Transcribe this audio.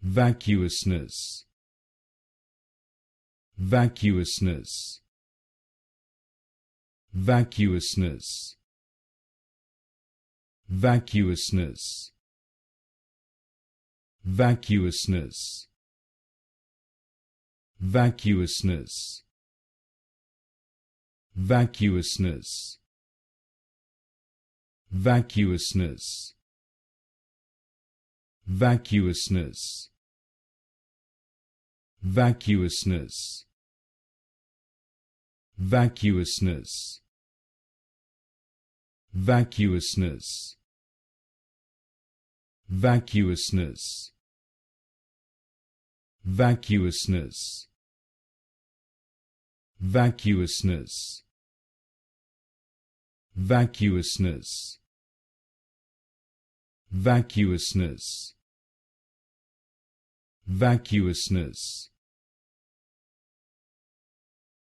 vacuousness, vacuousness, vacuousness, vacuousness, vacuousness, vacuousness, vacuousness, vacuousness, vacuousness, vacuousness, vacuousness, vacuousness, vacuousness, vacuousness, vacuousness, vacuousness, vacuousness, vacuousness,